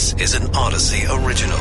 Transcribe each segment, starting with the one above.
This is an Audacy original.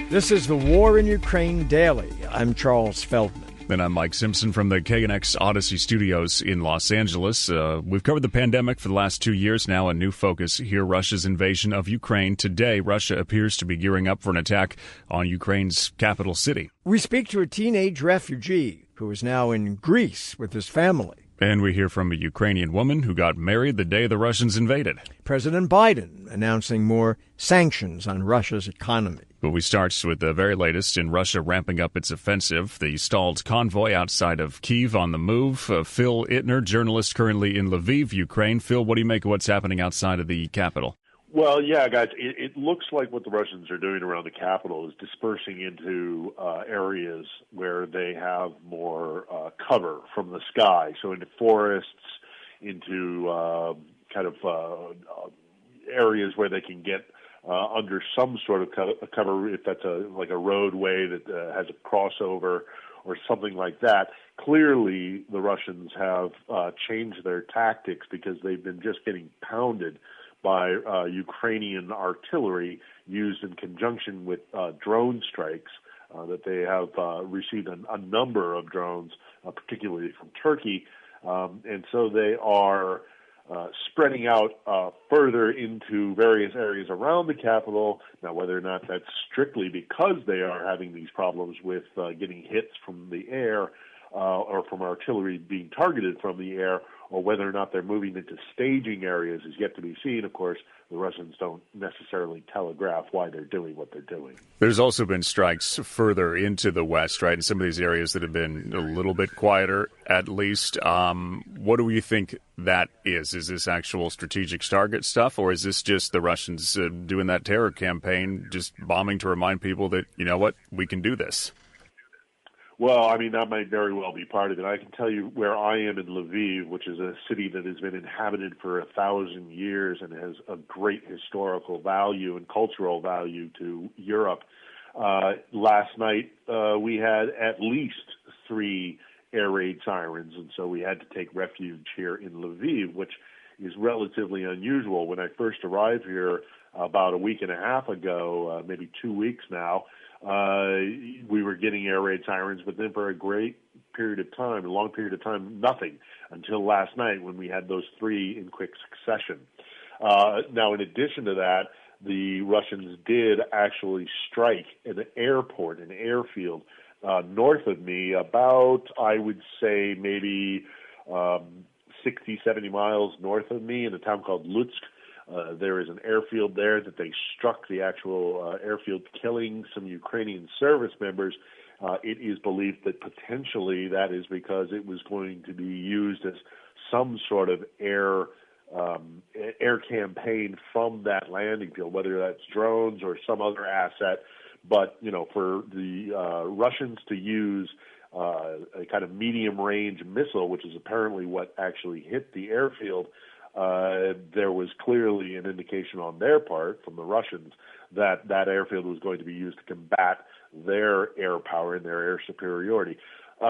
This is the War in Ukraine Daily. I'm Charles Feldman. And I'm Mike Simpson from the KNX Audacy studios in Los Angeles. We've covered the pandemic for the last 2 years now. A new focus here, Russia's invasion of Ukraine. Today, Russia appears to be gearing up for an attack on Ukraine's capital city. We speak to a teenage refugee who is now in Greece with his family. And we hear from a Ukrainian woman who got married the day the Russians invaded. President Biden announcing more sanctions on Russia's economy. But we start with the very latest in Russia ramping up its offensive. The stalled convoy outside of Kyiv on the move. Phil Ittner, journalist currently in Lviv, Ukraine. Phil, what do you make of what's happening outside of the capital? Well, yeah, guys, it looks like what the Russians are doing around the capital is dispersing into areas where they have more cover from the sky. So into forests, into areas where they can get under some sort of cover, if that's like a roadway that has a crossover or something like that. Clearly, the Russians have changed their tactics because they've been just getting pounded by Ukrainian artillery used in conjunction with drone strikes that they have received a number of drones, particularly from Turkey. And so they are spreading out further into various areas around the capital. Now, whether or not that's strictly because they are having these problems with getting hits from the air or from artillery being targeted from the air, or whether or not they're moving into staging areas is yet to be seen. Of course, the Russians don't necessarily telegraph why they're doing what they're doing. There's also been strikes further into the west, right, in some of these areas that have been a little bit quieter, at least. What do you think that is? Is this actual strategic target stuff, or is this just the Russians doing that terror campaign, just bombing to remind people that, you know what, we can do this? Well, I mean, that might very well be part of it. I can tell you where I am in Lviv, which is a city that has been inhabited for 1,000 years and has a great historical value and cultural value to Europe. Last night, we had at least 3 air raid sirens, and so we had to take refuge here in Lviv, which is relatively unusual. When I first arrived here about a week and a half ago, maybe 2 weeks now, we were getting air raid sirens, but then for a long period of time, nothing until last night when we had those 3 in quick succession. Now, in addition to that, the Russians did actually strike an airport, an airfield, north of me, about, I would say, maybe 60, 70 miles north of me in a town called Lutsk. There is an airfield there that they struck the actual airfield, killing some Ukrainian service members. It is believed that potentially that is because it was going to be used as some sort of air campaign from that landing field, whether that's drones or some other asset. But, you know, for the Russians to use a kind of medium-range missile, which is apparently what actually hit the airfield, there was clearly an indication on their part, from the Russians, that that airfield was going to be used to combat their air power and their air superiority.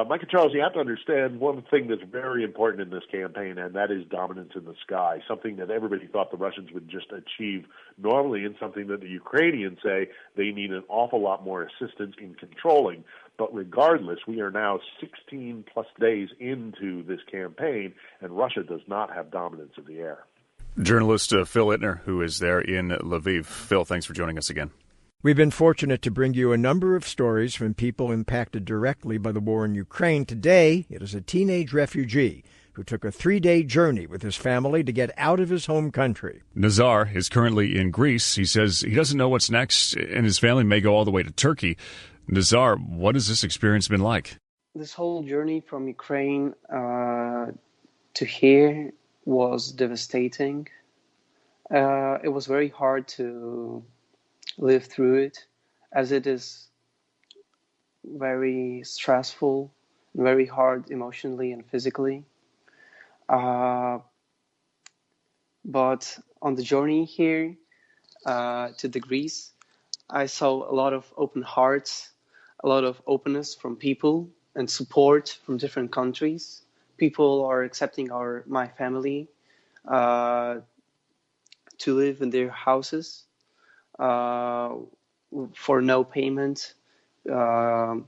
Mike and Charles, you have to understand one thing that's very important in this campaign, and that is dominance in the sky, something that everybody thought the Russians would just achieve normally, and something that the Ukrainians say they need an awful lot more assistance in controlling. But regardless, we are now 16-plus days into this campaign, and Russia does not have dominance of the air. Journalist Phil Ittner, who is there in Lviv. Phil, thanks for joining us again. We've been fortunate to bring you a number of stories from people impacted directly by the war in Ukraine. Today, it is a teenage refugee who took a 3-day journey with his family to get out of his home country. Nazar is currently in Greece. He says he doesn't know what's next, and his family may go all the way to Turkey. Nazar, what has this experience been like? This whole journey from Ukraine to here was devastating. It was very hard to live through it, as it is very stressful, very hard emotionally and physically. But on the journey here to the Greece, I saw a lot of open hearts, a lot of openness from people and support from different countries. People are accepting my family to live in their houses for no payment. In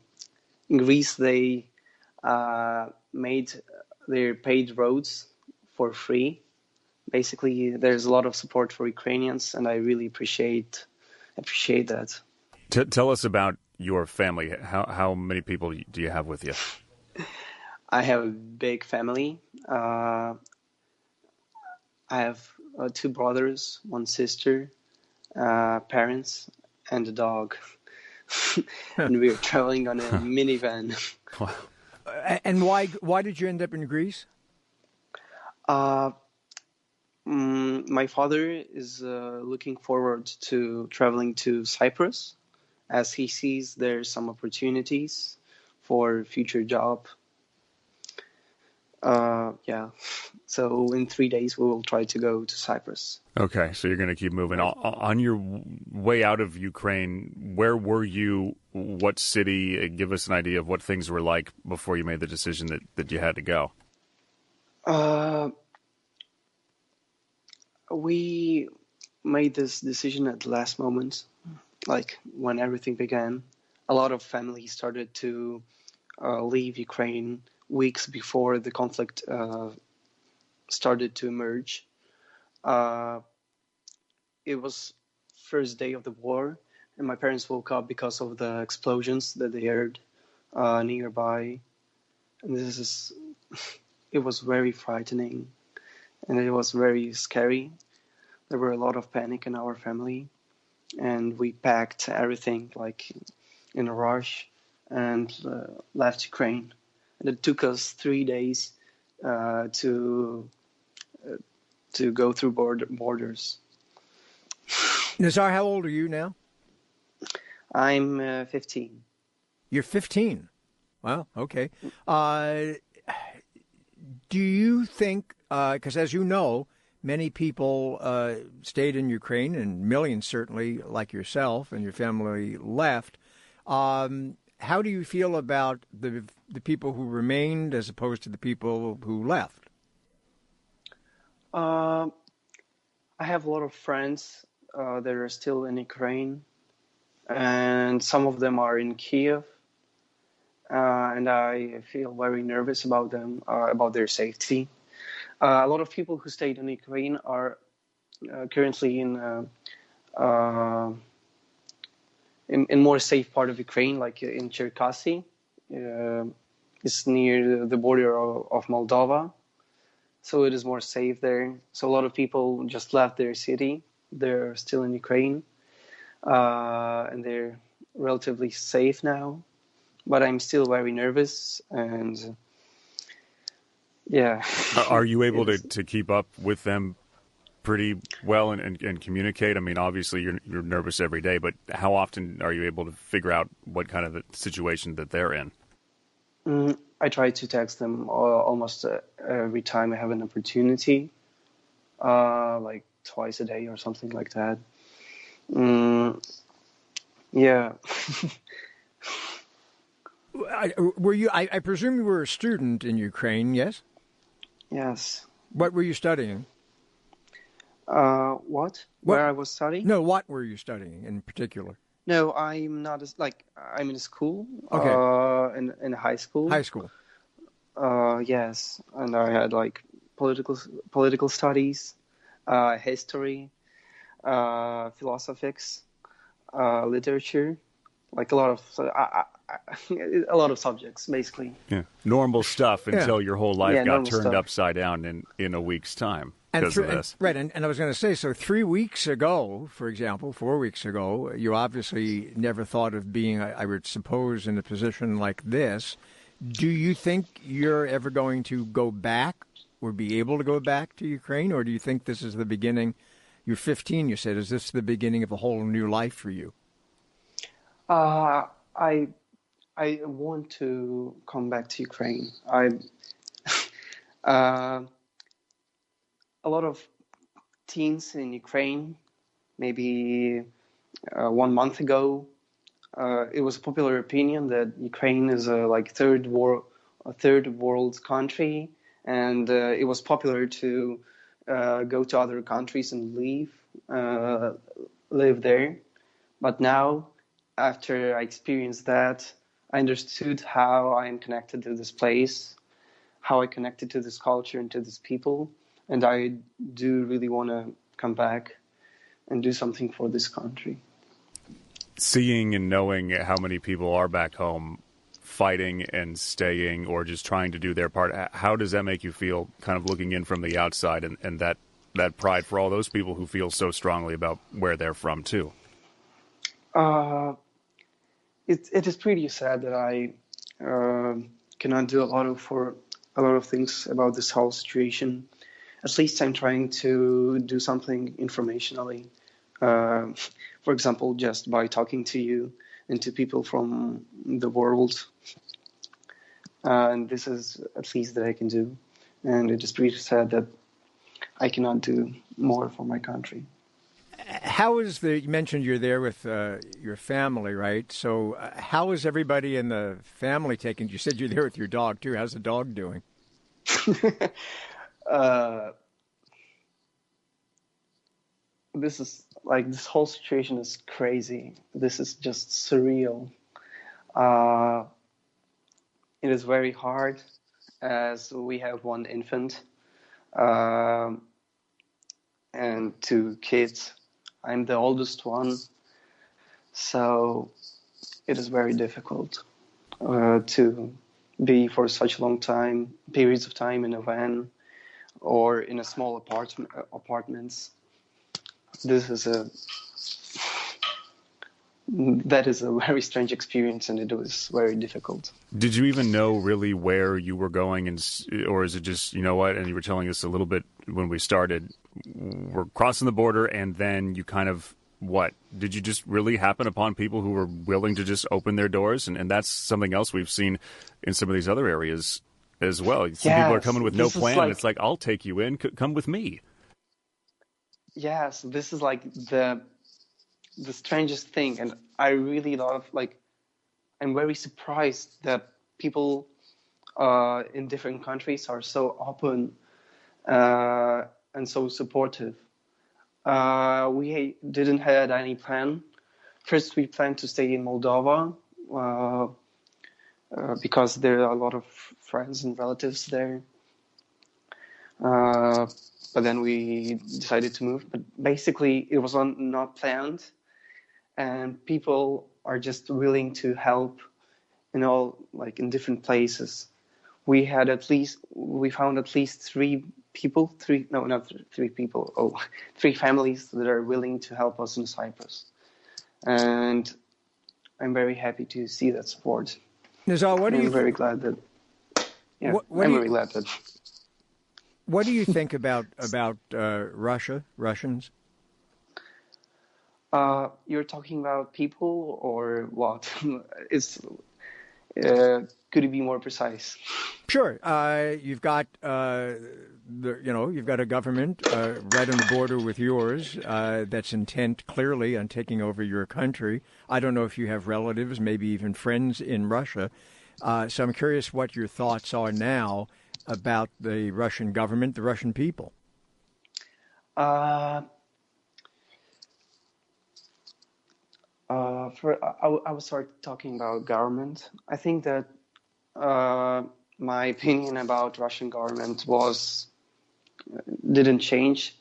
Greece, they made their paid roads for free. Basically, there's a lot of support for Ukrainians, and I really appreciate that. Tell us about your family. How many people do you have with you? I have a big family. I have 2 brothers, 1 sister, parents, and a dog. And we are traveling on a minivan. Wow. And why did you end up in Greece? My father is looking forward to traveling to Cyprus, as he sees there's some opportunities for future job. So in 3 days we will try to go to Cyprus. Okay, so you're going to keep moving. On your way out of Ukraine, where were you? What city? Give us an idea of what things were like before you made the decision that you had to go. We made this decision at the last moment, like when everything began. A lot of families started to leave Ukraine weeks before the conflict started to emerge. It was first day of the war, and my parents woke up because of the explosions that they heard nearby. And it was very frightening, and it was very scary. There were a lot of panic in our family, and we packed everything like in a rush and left Ukraine. And it took us 3 days to go through borders. Nazar, how old are you now? I'm 15. You're 15. Wow, okay. Do you think, because as you know, many people stayed in Ukraine, and millions certainly, like yourself and your family, left. How do you feel about the people who remained as opposed to the people who left? I have a lot of friends that are still in Ukraine, and some of them are in Kyiv, and I feel very nervous about them, about their safety. A lot of people who stayed in Ukraine are currently in more safe part of Ukraine, like in Cherkasy. It's near the border of Moldova, so it is more safe there. So a lot of people just left their city. They're still in Ukraine, and they're relatively safe now. But I'm still very nervous, and yeah. Are you able to keep up with them pretty well and communicate? I mean, obviously you're nervous every day, but how often are you able to figure out what kind of a situation that they're in? I try to text them almost every time I have an opportunity, like twice a day or something like that. Yeah. I presume you were a student in Ukraine, yes? Yes. What were you studying? What? Where I was studying? No, what were you studying in particular? No, I'm not. I'm in school. Okay. In high school. High school. Yes, and I had like political studies, history, philosophics, literature, like a lot of subjects, basically. Yeah, normal stuff until your whole life got turned stuff. upside down in a week's time because of this. Right, and I was going to say, so 3 weeks ago, for example, 4 weeks ago, you obviously never thought of being, I would suppose, in a position like this. Do you think you're ever going to go back or be able to go back to Ukraine, or do you think this is the beginning? You're 15, you said. Is this the beginning of a whole new life for you? I want to come back to Ukraine. A lot of teens in Ukraine, maybe 1 month ago, it was a popular opinion that Ukraine is a third world country, and it was popular to go to other countries and live there. But now, after I experienced that, I understood how I am connected to this place, how I connected to this culture and to these people, and I do really want to come back and do something for this country. Seeing and knowing how many people are back home fighting and staying or just trying to do their part, how does that make you feel, kind of looking in from the outside, and that pride for all those people who feel so strongly about where they're from too? It is pretty sad that I cannot do a lot of things about this whole situation. At least I'm trying to do something informationally. For example, just by talking to you and to people from the world. And this is at least that I can do. And it is pretty sad that I cannot do more for my country. How is you mentioned you're there with your family, right? So how is everybody in the family taking? You said you're there with your dog too. How's the dog doing? This whole situation is crazy. This is just surreal. It is very hard as we have one infant and 2 kids. I'm the oldest one, so it is very difficult to be for such long periods of time in a van or in a small apartments. That is a very strange experience, and it was very difficult. Did you even know really where you were going, or is it just, you know what, and you were telling us a little bit when we started, we're crossing the border, and then you kind of, what? Did you just really happen upon people who were willing to just open their doors? And that's something else we've seen in some of these other areas as well. Some people are coming with no plan, and it's like, I'll take you in, come with me. Yes, this is like the strangest thing, and I really I'm very surprised that people in different countries are so open and so supportive. We didn't have any plan. First, we planned to stay in Moldova because there are a lot of friends and relatives there. But then we decided to move. But basically, it was not planned, and people are just willing to help, in different places. We found at least 3 families that are willing to help us in Cyprus. And I'm very happy to see that support. Nizal, I'm very glad that. Yeah, I'm very glad that. What do you think about Russians? You're talking about people or what? Could you be more precise? Sure. You've got you've got a government right on the border with yours that's intent clearly on taking over your country. I don't know if you have relatives, maybe even friends in Russia. So I'm curious what your thoughts are now about the Russian government, the Russian people. I will start talking about government. I think that my opinion about Russian government didn't change.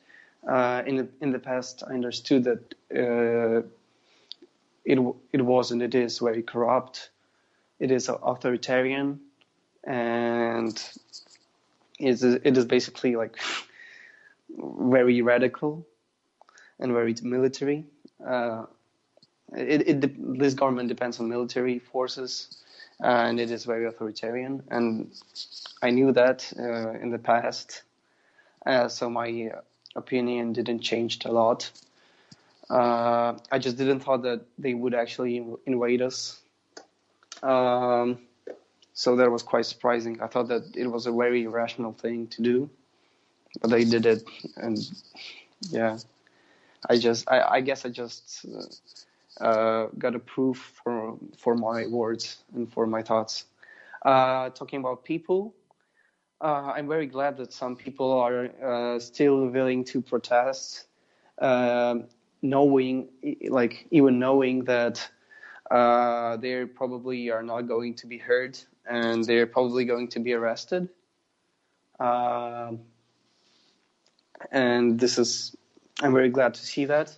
In the past, I understood that it was and it is very corrupt. It is authoritarian, and it is basically very radical and very military. This government depends on military forces, and it is very authoritarian. And I knew that in the past, so my opinion didn't change a lot. I just didn't thought that they would actually invade us. So that was quite surprising. I thought that it was a very irrational thing to do, but they did it, and yeah, I guess I just got a proof for my words and for my thoughts. Talking about people, I'm very glad that some people are still willing to protest, knowing that they probably are not going to be heard and they're probably going to be arrested. And I'm very glad to see that.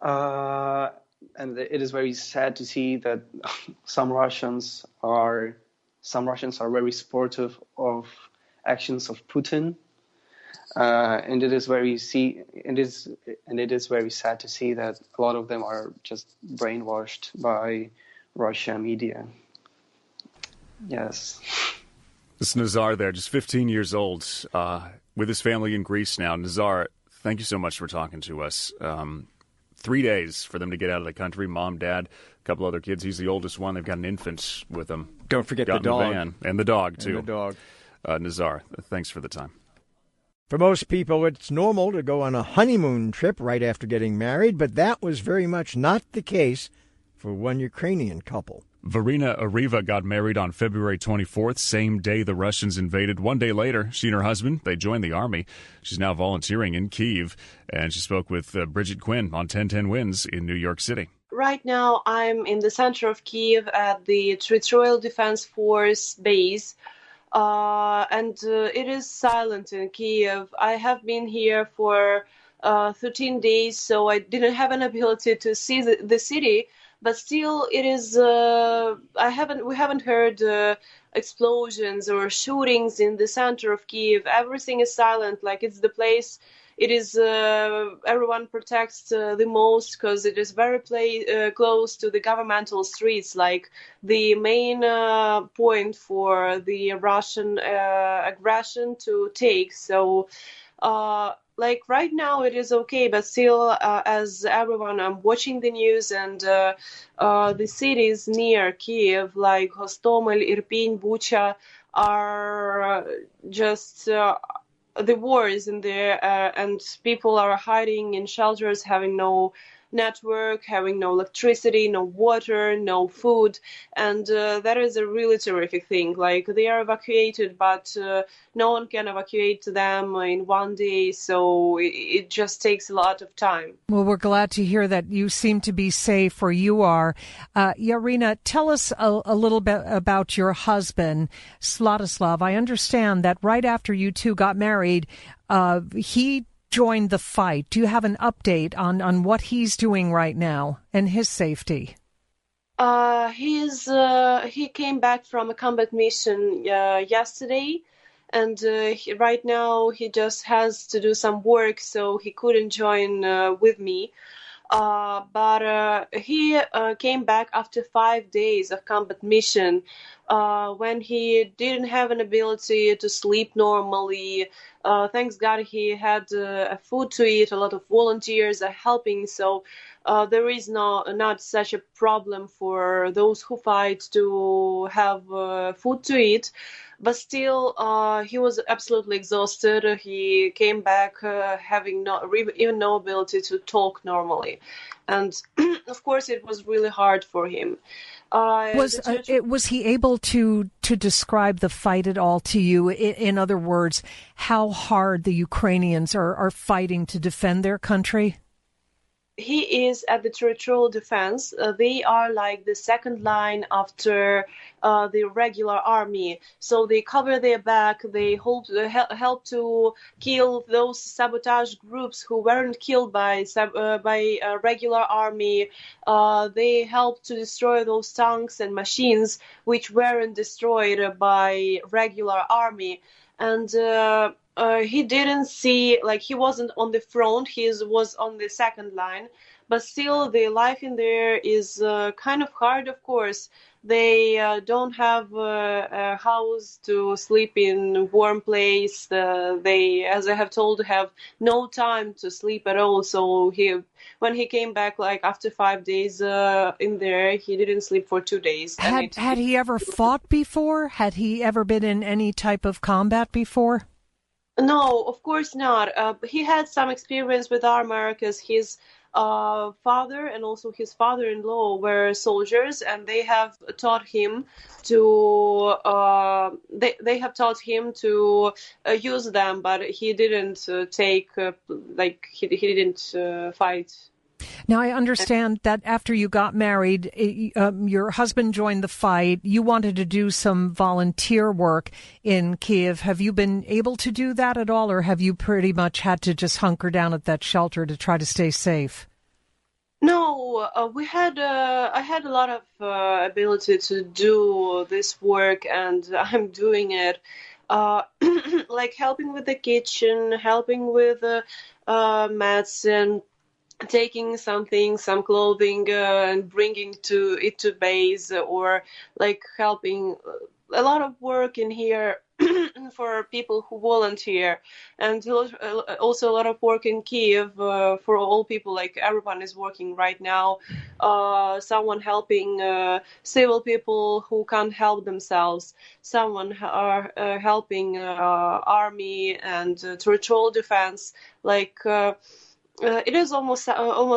And it is very sad to see that some Russians are very supportive of actions of Putin. And it is very sad to see that a lot of them are just brainwashed by Russian media. Yes. This Nazar there, just 15 years old, with his family in Greece now. Nazar, thank you so much for talking to us. 3 days for them to get out of the country. Mom, dad, a couple other kids. He's the oldest one. They've got an infant with them. Don't forget the dog. The van. And the dog, too. And the dog. Nazar, thanks for the time. For most people, it's normal to go on a honeymoon trip right after getting married, but that was very much not the case for one Ukrainian couple. Verena Ariva got married on February 24th, same day the Russians invaded. 1 day later, she and her husband, they joined the army. She's now volunteering in Kyiv, and she spoke with Bridget Quinn on 1010 Winds in New York City. Right now, I'm in the center of Kyiv at the Territorial Defense Force base, and it is silent in Kyiv. I have been here for 13 days, so I didn't have an ability to see the city. But still, it is. We haven't heard explosions or shootings in the center of Kyiv. Everything is silent. Like it's the place. It is. Everyone protects the most because it is very close to the governmental streets, like the main point for the Russian aggression to take. So. Like right now it is okay, but still, as everyone, I'm watching the news and the cities near Kyiv, like Hostomel, Irpin, Bucha, are just the war is in there, and people are hiding in shelters, having no network, having no electricity, no water, no food, and that is a really terrific thing. Like they are evacuated, but no one can evacuate them in 1 day, so it just takes a lot of time. Well, we're glad to hear that you seem to be safe where you are. Yarina, tell us a little bit about your husband, Svatoslav. I understand that right after you two got married, he joined the fight. Do you have an update on what he's doing right now and his safety? He came back from a combat mission yesterday, and right now he just has to do some work, so he couldn't join with me. But he came back after 5 days of combat mission, when he didn't have an ability to sleep normally. Thanks God he had food to eat. A lot of volunteers are helping, so there is not such a problem for those who fight to have food to eat. But still, he was absolutely exhausted. He came back having even no ability to talk normally. And of course, it was really hard for him. Was he able to describe the fight at all to you? In other words, how hard the Ukrainians are fighting to defend their country? He is at the territorial defense. They are like the second line after the regular army. So they cover their back. They help to kill those sabotage groups who weren't killed by regular army. They help to destroy those tanks and machines which weren't destroyed by regular army. And he didn't see, like he wasn't on the front, he was on the second line, but still the life in there is kind of hard, of course. They don't have a house to sleep in, warm place. They, as I have told, have no time to sleep at all. So when he came back, like after 5 days in there, he didn't sleep for 2 days. Had he ever fought before? Had he ever been in any type of combat before? No, of course not. He had some experience with armor because his father and also his father-in-law were soldiers, and they have taught him to they have taught him to use them, but he didn't take he didn't fight. Now, I understand that after you got married, your husband joined the fight. You wanted to do some volunteer work in Kyiv. Have you been able to do that at all, or have you pretty much had to just hunker down at that shelter to try to stay safe? No, I had a lot of ability to do this work, and I'm doing it. Like helping with the kitchen, helping with medicine, taking something, some clothing, and bringing it to base, or like helping a lot of work in here for people who volunteer, and also a lot of work in Kyiv for all people. Like everyone is working right now. Someone helping civil people who can't help themselves. Someone helping army and territorial defense. It is almost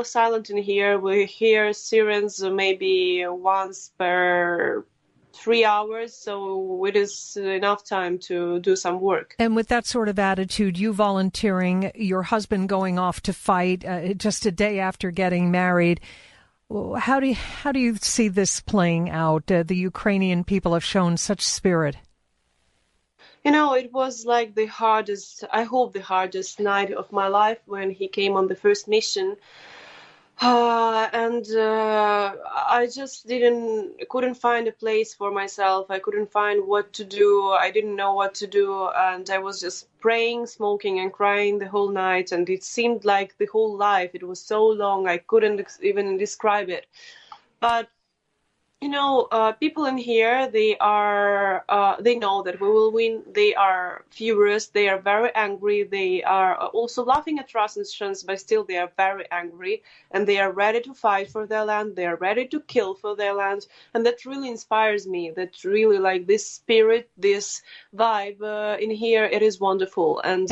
silent in here. We hear sirens maybe once per 3 hours, so it is enough time to do some work. And with that sort of attitude, you volunteering, your husband going off to fight just a day after getting married, how do you see this playing out? The Ukrainian people have shown such spirit. It was like the hardest night of my life when he came on the first mission. I just couldn't find a place for myself. I couldn't find what to do. I didn't know what to do. And I was just praying, smoking and crying the whole night. And it seemed like the whole life. It was so long. I couldn't even describe it. But people in here, they know that we will win. They are furious. They are very angry. They are also laughing at Russians, but still they are very angry. And they are ready to fight for their land. They are ready to kill for their land. And that really inspires me. That really, like, this spirit, this vibe in here, it is wonderful. And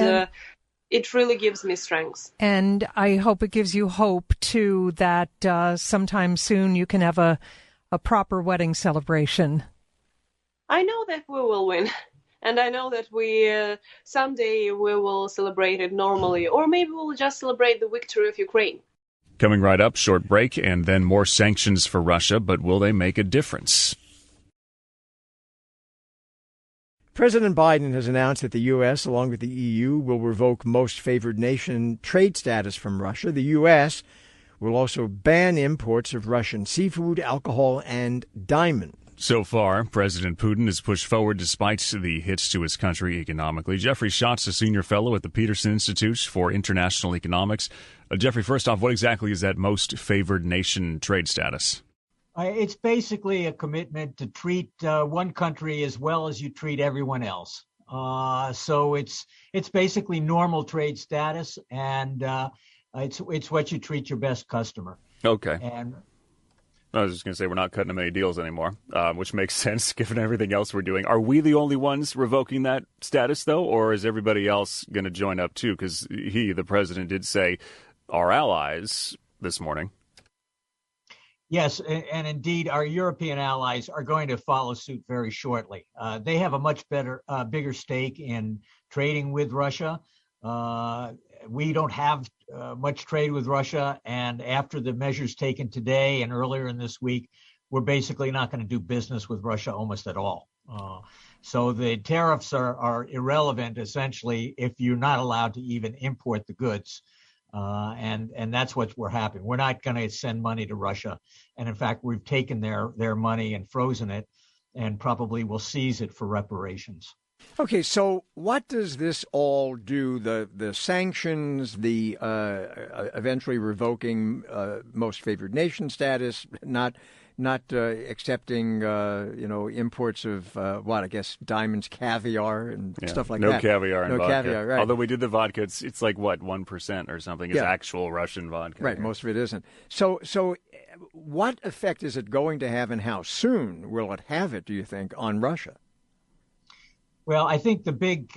it really gives me strength. And I hope it gives you hope, too, that sometime soon you can have a proper wedding celebration. I know that we will win. And I know that someday we will celebrate it normally. Or maybe we'll just celebrate the victory of Ukraine. Coming right up, short break, and then more sanctions for Russia. But will they make a difference? President Biden has announced that the U.S., along with the EU, will revoke most favored nation trade status from Russia. The U.S. will also ban imports of Russian seafood, alcohol, and diamonds. So far, President Putin has pushed forward despite the hits to his country economically. Jeffrey Schatz, a senior fellow at the Peterson Institute for International Economics. Jeffrey, first off, what exactly is that most favored nation trade status? It's basically a commitment to treat one country as well as you treat everyone else. So it's basically normal trade status, and it's what you treat your best customer. Okay. And I was just going to say we're not cutting them any deals anymore, which makes sense given everything else we're doing. Are we the only ones revoking that status, though, or is everybody else going to join up, too? Because the president, did say our allies this morning. Yes, and indeed, our European allies are going to follow suit very shortly. They have a much bigger stake in trading with Russia. We don't have much trade with Russia, and after the measures taken today and earlier in this week, we're basically not going to do business with Russia almost at all. So the tariffs are irrelevant, essentially, if you're not allowed to even import the goods. And that's what we're having. We're not going to send money to Russia. And in fact, we've taken their money and frozen it, and probably will seize it for reparations. Okay, so what does this all do? The sanctions, the eventually revoking most favored nation status, not accepting imports of I guess diamonds, caviar, and stuff like that. No caviar in vodka. Caviar, right? Although we did the vodka, it's like what 1% or something is actual Russian vodka. Right, most of it isn't. So what effect is it going to have, and how soon will it have it? Do you think on Russia? Well, I think the big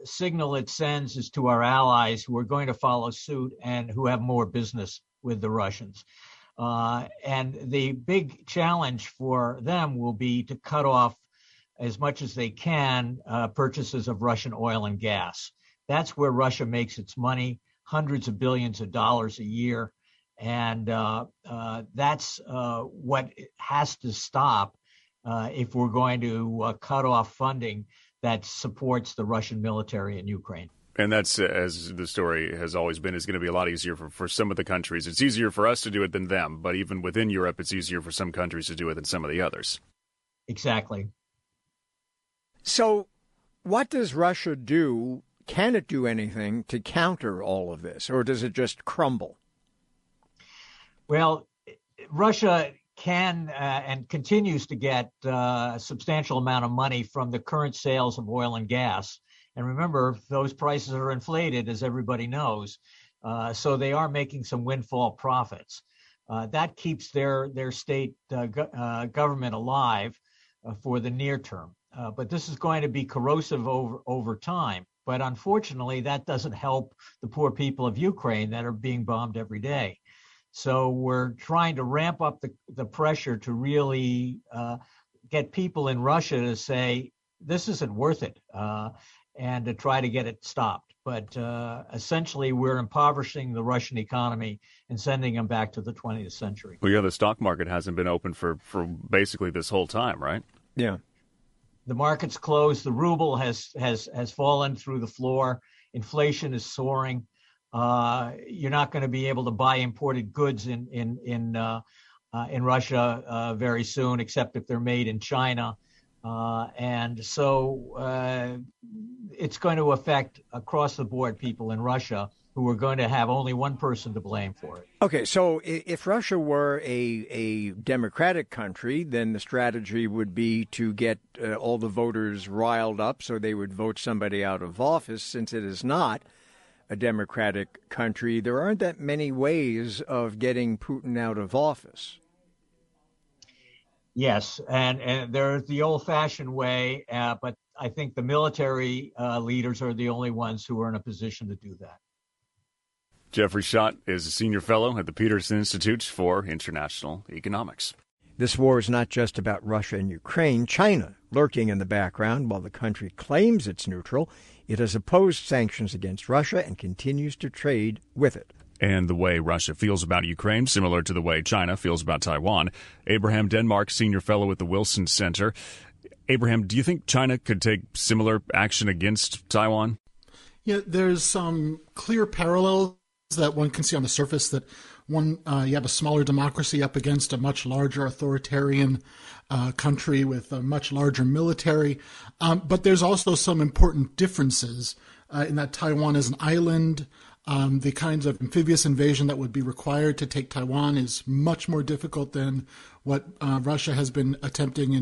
signal it sends is to our allies who are going to follow suit and who have more business with the Russians. And the big challenge for them will be to cut off as much as they can purchases of Russian oil and gas. That's where Russia makes its money, hundreds of billions of dollars a year. And that's what has to stop if we're going to cut off funding that supports the Russian military in Ukraine. And that's, as the story has always been, is going to be a lot easier for some of the countries. It's easier for us to do it than them, but even within Europe, it's easier for some countries to do it than some of the others. Exactly. So what does Russia do? Can it do anything to counter all of this, or does it just crumble? Well, Russia can and continues to get a substantial amount of money from the current sales of oil and gas. And remember, those prices are inflated, as everybody knows. So they are making some windfall profits. That keeps their state government alive for the near term. But this is going to be corrosive over time. But unfortunately, that doesn't help the poor people of Ukraine that are being bombed every day. So we're trying to ramp up the pressure to really get people in Russia to say, this isn't worth it, and to try to get it stopped. But essentially, we're impoverishing the Russian economy and sending them back to the 20th century. Well, yeah, the stock market hasn't been open for basically this whole time, right? Yeah. The market's closed. The ruble has fallen through the floor. Inflation is soaring. You're not going to be able to buy imported goods in Russia very soon, except if they're made in China. And so it's going to affect across the board people in Russia who are going to have only one person to blame for it. Okay, so if Russia were a democratic country, then the strategy would be to get all the voters riled up so they would vote somebody out of office. Since it is not a democratic country, there aren't that many ways of getting Putin out of office. Yes, and there's the old-fashioned way, but I think the military leaders are the only ones who are in a position to do that. Jeffrey Schott is a senior fellow at the Peterson Institute for International Economics. This war is not just about Russia and Ukraine. China, lurking in the background while the country claims it's neutral, it has opposed sanctions against Russia and continues to trade with it. And the way Russia feels about Ukraine, similar to the way China feels about Taiwan. Abraham Denmark, senior fellow at the Wilson Center. Abraham, do you think China could take similar action against Taiwan? Yeah, there's some clear parallels that one can see on the surface, that you have a smaller democracy up against a much larger authoritarian country with a much larger military. But there's also some important differences in that Taiwan is an island. The kinds of amphibious invasion that would be required to take Taiwan is much more difficult than what Russia has been attempting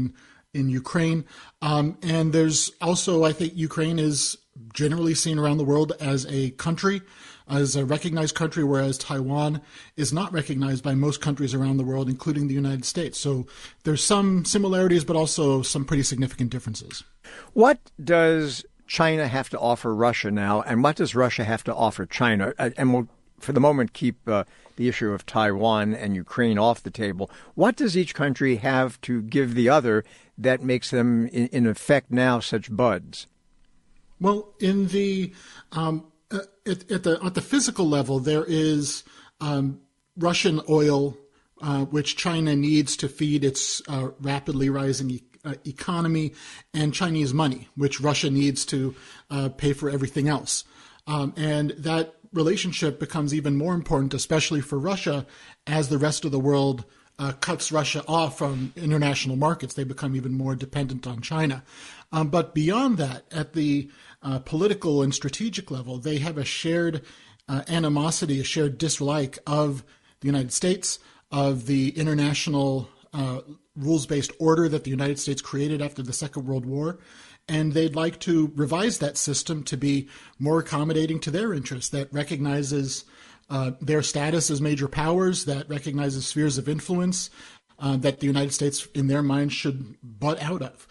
in Ukraine. And there's also, I think, Ukraine is generally seen around the world as a country, as a recognized country, whereas Taiwan is not recognized by most countries around the world, including the United States. So there's some similarities, but also some pretty significant differences. What does China have to offer Russia now, and what does Russia have to offer China? And we'll, for the moment, keep the issue of Taiwan and Ukraine off the table. What does each country have to give the other that makes them, in effect, now such buds? Well, in the at the physical level, there is Russian oil, which China needs to feed its rapidly rising economy, and Chinese money, which Russia needs to pay for everything else. And that relationship becomes even more important, especially for Russia, as the rest of the world cuts Russia off from international markets. They become even more dependent on China. But beyond that, at the political and strategic level, they have a shared animosity, a shared dislike of the United States, of the international rules-based order that the United States created after the Second World War. And they'd like to revise that system to be more accommodating to their interests, that recognizes their status as major powers, that recognizes spheres of influence that the United States, in their minds, should butt out of.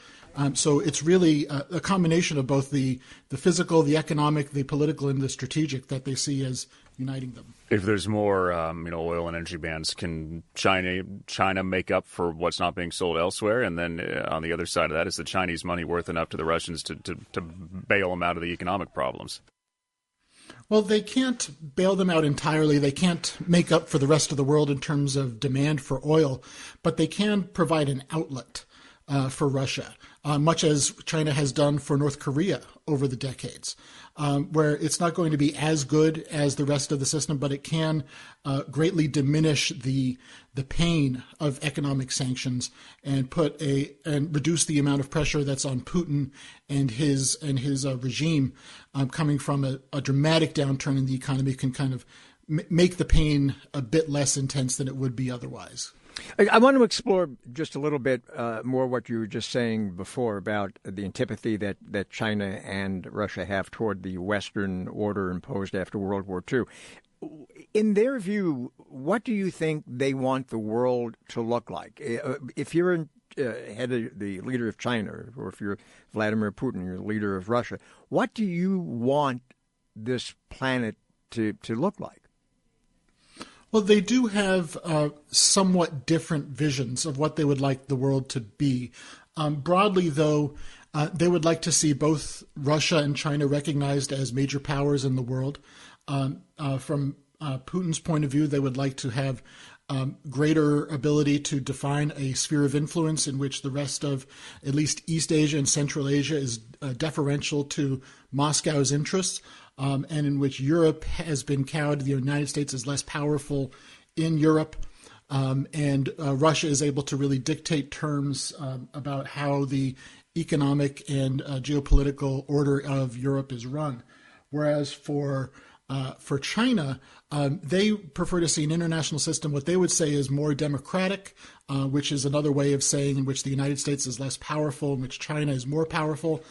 So it's really a combination of both the physical, the economic, the political, and the strategic that they see as uniting them. If there's more, oil and energy bans, can China make up for what's not being sold elsewhere? And then on the other side of that, is the Chinese money worth enough to the Russians to bail them out of the economic problems? Well, they can't bail them out entirely. They can't make up for the rest of the world in terms of demand for oil, but they can provide an outlet for Russia, much as China has done for North Korea over the decades, where it's not going to be as good as the rest of the system, but it can greatly diminish the pain of economic sanctions and reduce the amount of pressure that's on Putin and his regime. Coming from a dramatic downturn in the economy can kind of make the pain a bit less intense than it would be otherwise. I want to explore just a little bit more what you were just saying before about the antipathy that China and Russia have toward the Western order imposed after World War II. In their view, what do you think they want the world to look like? If you're the leader of China, or if you're Vladimir Putin, you're the leader of Russia, what do you want this planet to look like? Well, they do have somewhat different visions of what they would like the world to be. Broadly, though, they would like to see both Russia and China recognized as major powers in the world. From Putin's point of view, they would like to have greater ability to define a sphere of influence in which the rest of at least East Asia and Central Asia is deferential to Moscow's interests. And in which Europe has been cowed. The United States is less powerful in Europe, and Russia is able to really dictate terms about how the economic and geopolitical order of Europe is run. Whereas for China, they prefer to see an international system, what they would say is more democratic, which is another way of saying in which the United States is less powerful, in which China is more powerful.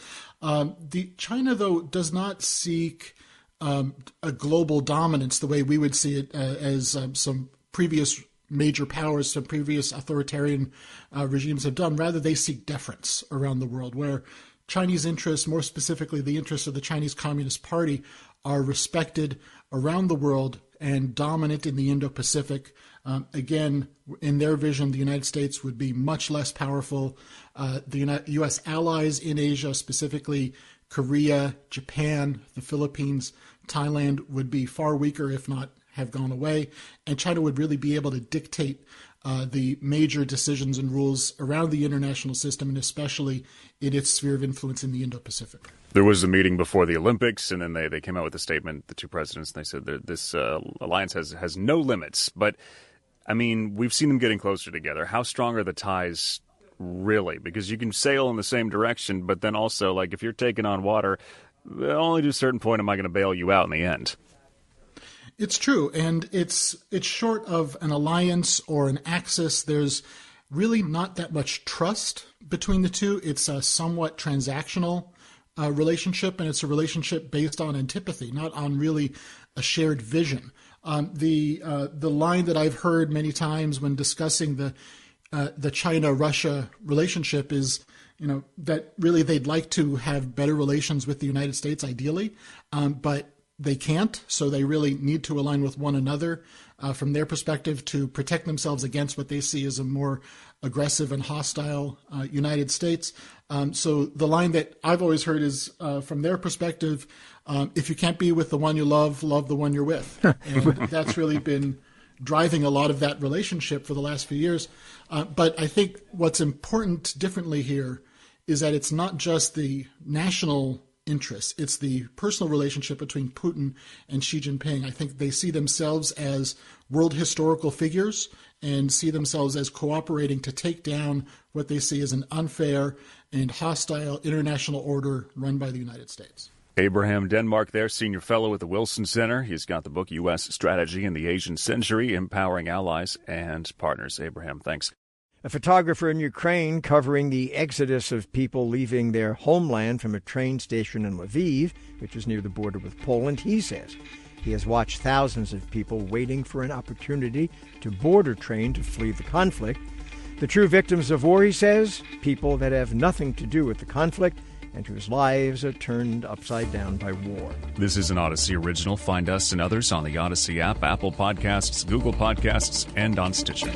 China, though, does not seek a global dominance the way we would see it as some previous major powers, some previous authoritarian regimes have done. Rather, they seek deference around the world, where Chinese interests, more specifically the interests of the Chinese Communist Party, are respected around the world and dominant in the Indo-Pacific. Again, in their vision, the United States would be much less powerful. The U.S. allies in Asia, specifically Korea, Japan, the Philippines, Thailand, would be far weaker, if not have gone away. And China would really be able to dictate the major decisions and rules around the international system, and especially in its sphere of influence in the Indo-Pacific. There was a meeting before the Olympics, and then they came out with a statement, the two presidents, and they said that this alliance has no limits. But, I mean, we've seen them getting closer together. How strong are the ties really? Because you can sail in the same direction, but then also, like, if you're taking on water, only to a certain point am I going to bail you out in the end. It's true, and it's short of an alliance or an axis. There's really not that much trust between the two. It's a somewhat transactional relationship, and it's a relationship based on antipathy, not on really a shared vision. The line that I've heard many times when discussing the China-Russia relationship is, that really they'd like to have better relations with the United States, ideally, but they can't, so they really need to align with one another from their perspective to protect themselves against what they see as a more aggressive and hostile United States. So the line that I've always heard is, from their perspective, if you can't be with the one you love the one you're with. And that's really been driving a lot of that relationship for the last few years. But I think what's important differently here is that it's not just the national interests. It's the personal relationship between Putin and Xi Jinping. I think they see themselves as world historical figures and see themselves as cooperating to take down what they see as an unfair and hostile international order run by the United States. Abraham Denmark there, senior fellow at the Wilson Center. He's got the book U.S. Strategy in the Asian Century, Empowering Allies and Partners. Abraham, thanks. A photographer in Ukraine covering the exodus of people leaving their homeland from a train station in Lviv, which is near the border with Poland, he says he has watched thousands of people waiting for an opportunity to board a train to flee the conflict. The true victims of war, he says, people that have nothing to do with the conflict and whose lives are turned upside down by war. This is an Audacy original. Find us and others on the Audacy app, Apple Podcasts, Google Podcasts, and on Stitcher.